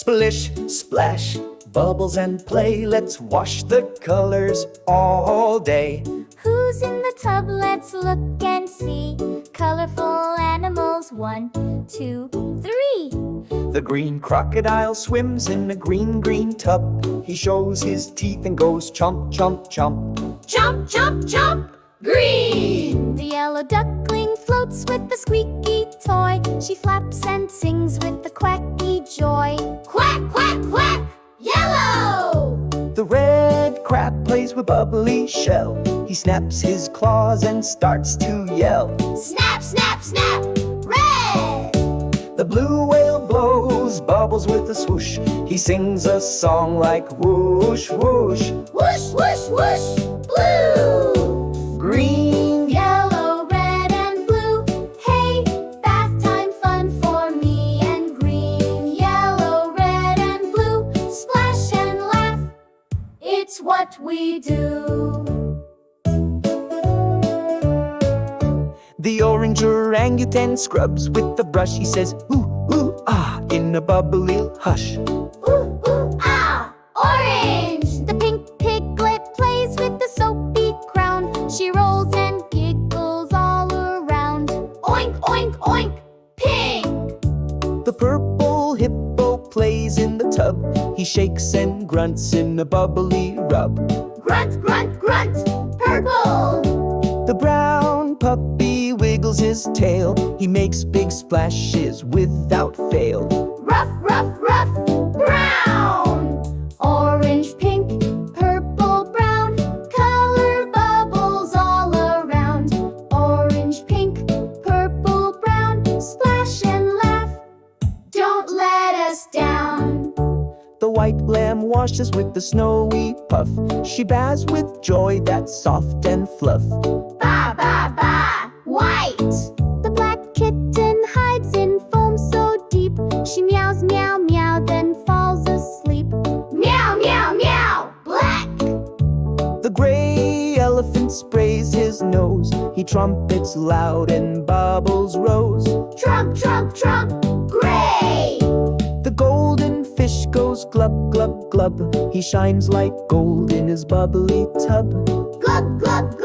Splish, splash, bubbles and play. Let's wash the colors all day. Who's in the tub? Let's look and see. Colorful animals, 1, 2, 3. The green crocodile swims in a green tub. He shows his teeth and goes chomp, chomp, chomp. Chomp, chomp, chomp, green! The yellow duckling floats with the squeaky toy. She flaps and sings with the quacky joy. Quack, quack, quack, yellow! The red crab plays with bubbly shell. He snaps his claws and starts to yell. Snap, snap, snap, red! The blue whale blows bubbles with a swoosh. He sings a song like whoosh, whoosh. Whoosh, whoosh, whoosh, blue! Green, Yellow, red, and blue. Hey, bath time fun for me and green. Yellow, red, and blue. Splash and laugh, it's what we do. The orange orangutan scrubs with the brush. He says ooh, ooh, ah, in a bubbly hush. Ooh, ooh, ah, orange! The pink piglet plays with the soapy crown. She rolls and giggles all around. Oink, oink, oink, pink! The purple hippo plays in the tub. He shakes and grunts in a bubbly rub. Grunt, grunt, grunt, purple! The brown puppy wiggles his tail. He makes big splashes without fail. Ruff, ruff, ruff, brown! Orange, pink, purple, brown. Color bubbles all around. Orange, pink, purple, brown. Splash and laugh, don't let us down. The white lamb washes with the snowy puff. She baths with joy that's soft and fluff. Ba, ba, ba, white! The black kitten hides in foam so deep. She meows, meow, meow, then falls asleep. Meow, meow, meow, black! The gray elephant sprays his nose. He trumpets loud and bubbles rose. Trump, trump, trump, gray! The golden fish goes glub, glub, glub. He shines like gold in his bubbly tub. Glub, glub, glub.